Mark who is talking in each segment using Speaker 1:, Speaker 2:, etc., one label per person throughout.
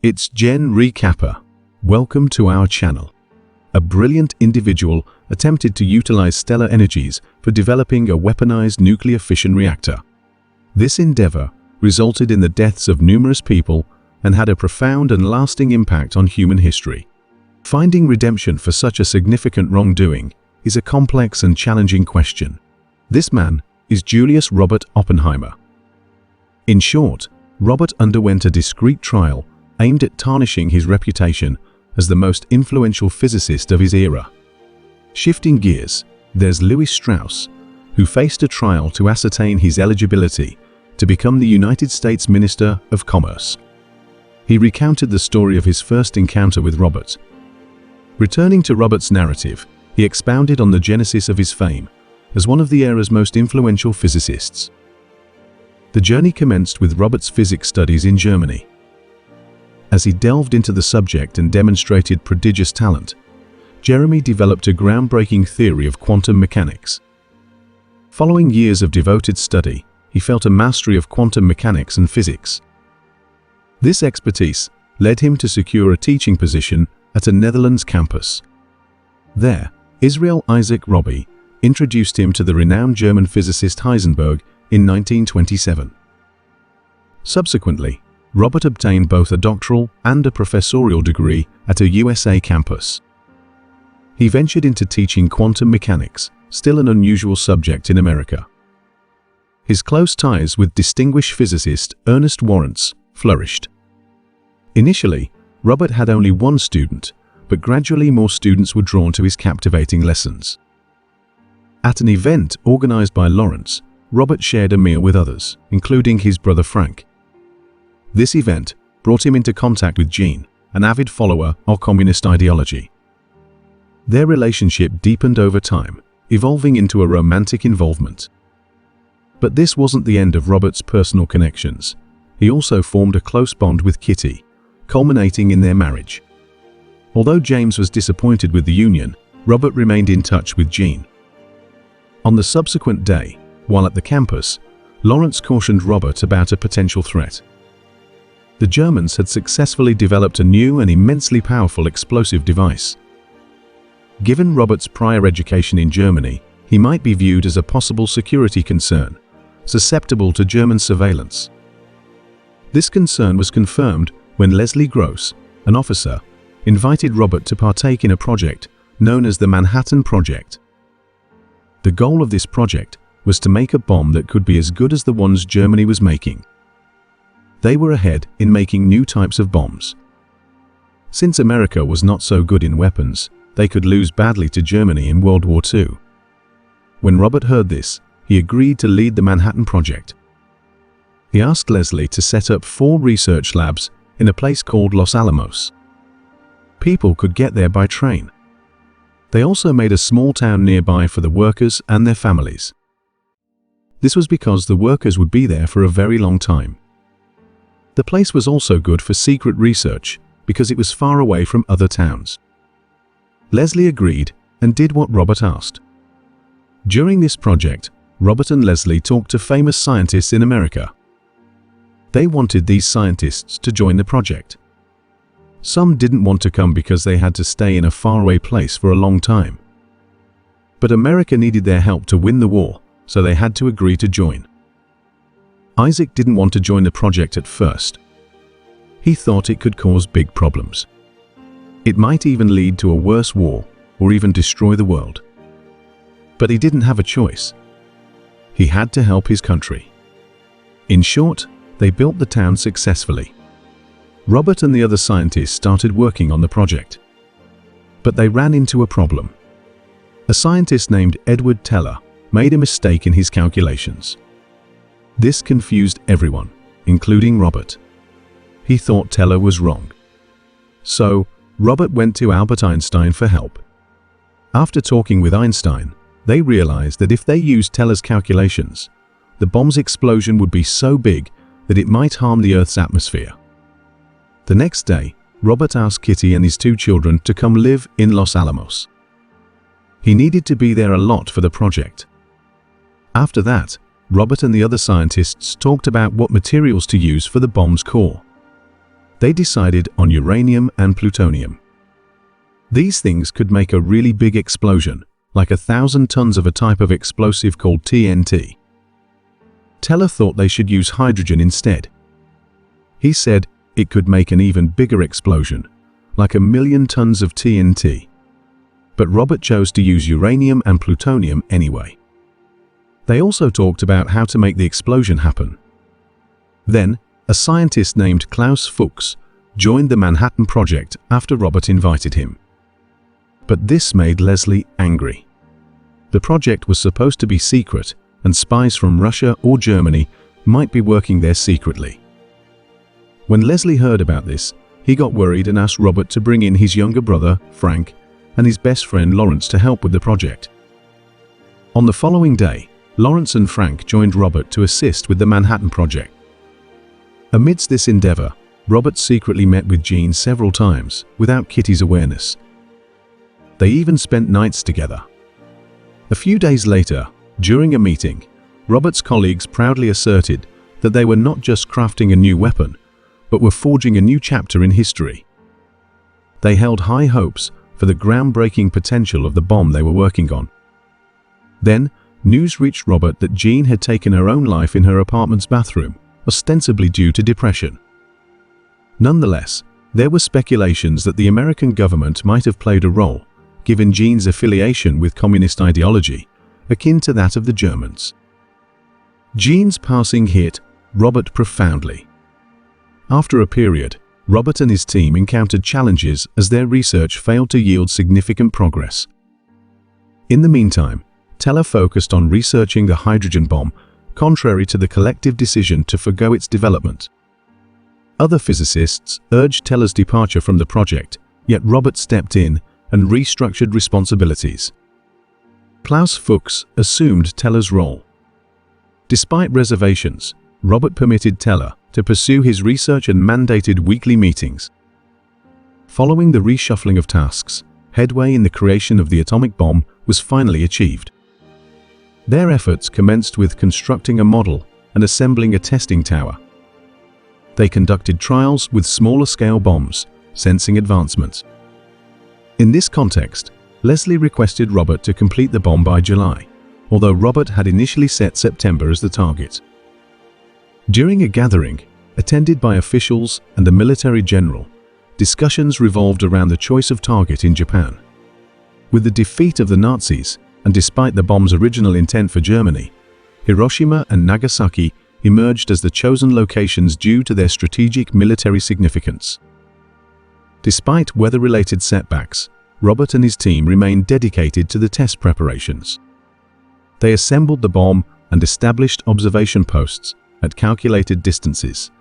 Speaker 1: it's Gen Recapper. Welcome to our channel. A brilliant individual attempted to utilize stellar energies for developing a weaponized nuclear fission reactor. This endeavor resulted in the deaths of numerous people and had a profound and lasting impact on human history. Finding redemption for such a significant wrongdoing is a complex and challenging question. This man is Julius Robert Oppenheimer. In short, Robert underwent a discreet trial aimed at tarnishing his reputation as the most influential physicist of his era. Shifting gears, there's Lewis Strauss, who faced a trial to ascertain his eligibility to become the United States Minister of Commerce. He recounted the story of his first encounter with Robert. Returning to Robert's narrative, he expounded on the genesis of his fame as one of the era's most influential physicists. The journey commenced with Robert's physics studies in Germany. As he delved into the subject and demonstrated prodigious talent, Jeremy developed a groundbreaking theory of quantum mechanics. Following years of devoted study, he felt a mastery of quantum mechanics and physics. This expertise led him to secure a teaching position at a Netherlands campus. There, Israel Isaac Robbie introduced him to the renowned German physicist Heisenberg in 1927. Subsequently, Robert obtained both a doctoral and a professorial degree at a USA campus. He ventured into teaching quantum mechanics, still an unusual subject in America. His close ties with distinguished physicist Ernest Lawrence flourished. Initially, Robert had only one student, but gradually more students were drawn to his captivating lessons. At an event organized by Lawrence, Robert shared a meal with others, including his brother Frank. This event brought him into contact with Jean, an avid follower of communist ideology. Their relationship deepened over time, evolving into a romantic involvement. But this wasn't the end of Robert's personal connections. He also formed a close bond with Kitty, culminating in their marriage. Although James was disappointed with the union, Robert remained in touch with Jean. On the subsequent day, while at the campus, Lawrence cautioned Robert about a potential threat. The Germans had successfully developed a new and immensely powerful explosive device. Given Robert's prior education in Germany, he might be viewed as a possible security concern, susceptible to German surveillance. This concern was confirmed when Leslie Gross, an officer, invited Robert to partake in a project known as the Manhattan Project. The goal of this project was to make a bomb that could be as good as the ones Germany was making. They were ahead in making new types of bombs. Since America was not so good in weapons, they could lose badly to Germany in World War II. When Robert heard this, he agreed to lead the Manhattan Project. He asked Leslie to set up 4 research labs in a place called Los Alamos. People could get there by train. They also made a small town nearby for the workers and their families. This was because the workers would be there for a very long time. The place was also good for secret research because it was far away from other towns. Leslie agreed and did what Robert asked. During this project, Robert and Leslie talked to famous scientists in America. They wanted these scientists to join the project. Some didn't want to come because they had to stay in a faraway place for a long time. But America needed their help to win the war, so they had to agree to join. Isaac didn't want to join the project at first. He thought it could cause big problems. It might even lead to a worse war or even destroy the world. But he didn't have a choice. He had to help his country. In short, they built the town successfully. Robert and the other scientists started working on the project. But they ran into a problem. A scientist named Edward Teller made a mistake in his calculations. This confused everyone, including Robert. He thought Teller was wrong. So, Robert went to Albert Einstein for help. After talking with Einstein, they realized that if they used Teller's calculations, the bomb's explosion would be so big that it might harm the Earth's atmosphere. The next day, Robert asked Kitty and his 2 children to come live in Los Alamos. He needed to be there a lot for the project. After that, Robert and the other scientists talked about what materials to use for the bomb's core. They decided on uranium and plutonium. These things could make a really big explosion, like 1,000 tons of a type of explosive called TNT. Teller thought they should use hydrogen instead. He said it could make an even bigger explosion, like 1,000,000 tons of TNT. But Robert chose to use uranium and plutonium anyway. They also talked about how to make the explosion happen. Then, a scientist named Klaus Fuchs joined the Manhattan Project after Robert invited him. But this made Leslie angry. The project was supposed to be secret, and spies from Russia or Germany might be working there secretly. When Leslie heard about this, he got worried and asked Robert to bring in his younger brother, Frank, and his best friend Lawrence to help with the project. On the following day, Lawrence and Frank joined Robert to assist with the Manhattan Project. Amidst this endeavor, Robert secretly met with Jean several times without Kitty's awareness. They even spent nights together. A few days later, during a meeting, Robert's colleagues proudly asserted that they were not just crafting a new weapon, but were forging a new chapter in history. They held high hopes for the groundbreaking potential of the bomb they were working on. Then, news reached Robert that Jean had taken her own life in her apartment's bathroom, ostensibly due to depression. Nonetheless, there were speculations that the American government might have played a role, given Jean's affiliation with communist ideology, akin to that of the Germans. Jean's passing hit Robert profoundly. After a period, Robert and his team encountered challenges as their research failed to yield significant progress. In the meantime, Teller focused on researching the hydrogen bomb, contrary to the collective decision to forgo its development. Other physicists urged Teller's departure from the project, yet Robert stepped in and restructured responsibilities. Klaus Fuchs assumed Teller's role. Despite reservations, Robert permitted Teller to pursue his research and mandated weekly meetings. Following the reshuffling of tasks, headway in the creation of the atomic bomb was finally achieved. Their efforts commenced with constructing a model and assembling a testing tower. They conducted trials with smaller-scale bombs, sensing advancements. In this context, Leslie requested Robert to complete the bomb by July, although Robert had initially set September as the target. During a gathering, attended by officials and a military general, discussions revolved around the choice of target in Japan. With the defeat of the Nazis, and despite the bomb's original intent for Germany, Hiroshima and Nagasaki emerged as the chosen locations due to their strategic military significance. Despite weather-related setbacks, Robert and his team remained dedicated to the test preparations. They assembled the bomb and established observation posts at calculated distances,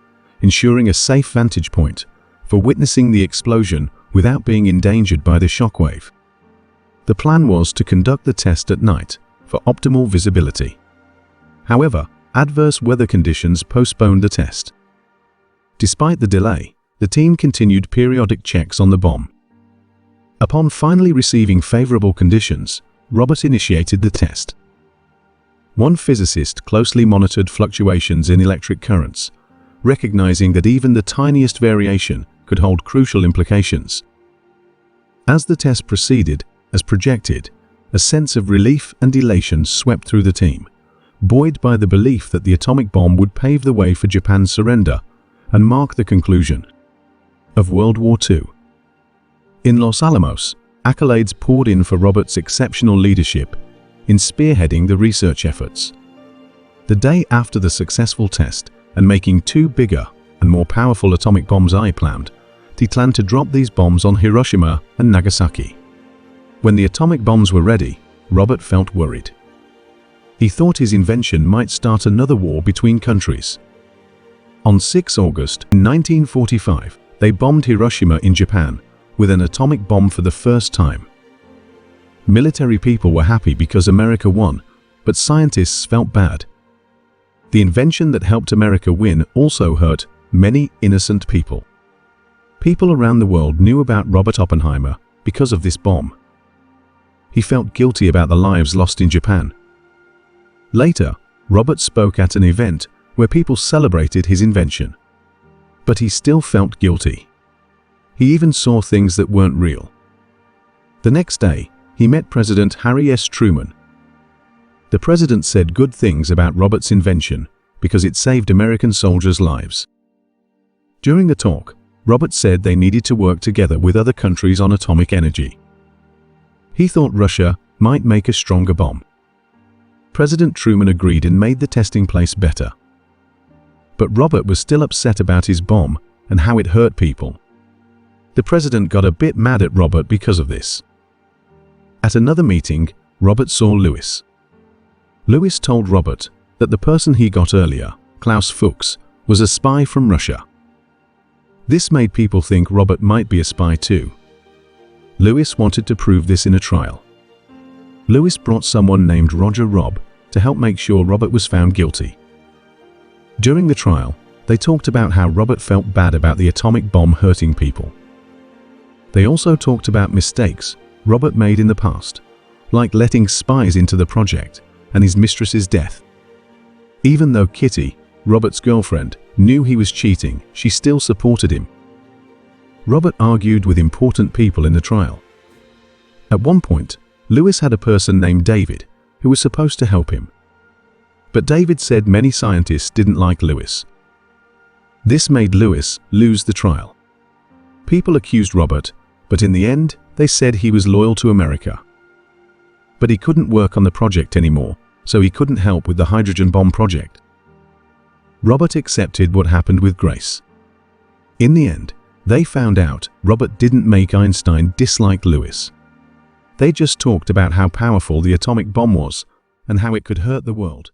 Speaker 1: ensuring a safe vantage point for witnessing the explosion without being endangered by the shockwave. The plan was to conduct the test at night for optimal visibility. However, adverse weather conditions postponed the test. Despite the delay, the team continued periodic checks on the bomb. Upon finally receiving favorable conditions, Robert initiated the test. One physicist closely monitored fluctuations in electric currents, recognizing that even the tiniest variation could hold crucial implications. As the test proceeded, as projected, a sense of relief and elation swept through the team, buoyed by the belief that the atomic bomb would pave the way for Japan's surrender and mark the conclusion of World War II. In Los Alamos, accolades poured in for Robert's exceptional leadership in spearheading the research efforts. The day after the successful test and making two bigger and more powerful atomic bombs planned, he planned to drop these bombs on Hiroshima and Nagasaki. When the atomic bombs were ready, Robert felt worried. He thought his invention might start another war between countries. On 6 August 1945, they bombed Hiroshima in Japan with an atomic bomb for the first time. Military people were happy because America won, but scientists felt bad. The invention that helped America win also hurt many innocent people. People around the world knew about Robert Oppenheimer because of this bomb. He felt guilty about the lives lost in Japan. Later, Robert spoke at an event where people celebrated his invention. But he still felt guilty. He even saw things that weren't real. The next day, he met President Harry S. Truman. The president said good things about Robert's invention because it saved American soldiers' lives. During the talk, Robert said they needed to work together with other countries on atomic energy. He thought Russia might make a stronger bomb. President Truman agreed and made the testing place better. But Robert was still upset about his bomb and how it hurt people. The president got a bit mad at Robert because of this. At another meeting, Robert saw Lewis. Lewis told Robert that the person he got earlier, Klaus Fuchs, was a spy from Russia. This made people think Robert might be a spy too. Lewis wanted to prove this in a trial. Lewis brought someone named Roger Robb to help make sure Robert was found guilty. During the trial, they talked about how Robert felt bad about the atomic bomb hurting people. They also talked about mistakes Robert made in the past, like letting spies into the project and his mistress's death. Even though Kitty, Robert's girlfriend, knew he was cheating, she still supported him. Robert argued with important people in the trial. At one point, Lewis had a person named David who was supposed to help him. But David said many scientists didn't like Lewis. This made Lewis lose the trial. People accused Robert, but in the end, they said he was loyal to America. But he couldn't work on the project anymore, so he couldn't help with the hydrogen bomb project. Robert accepted what happened with grace. In the end, they found out Robert didn't make Einstein dislike Lewis. They just talked about how powerful the atomic bomb was and how it could hurt the world.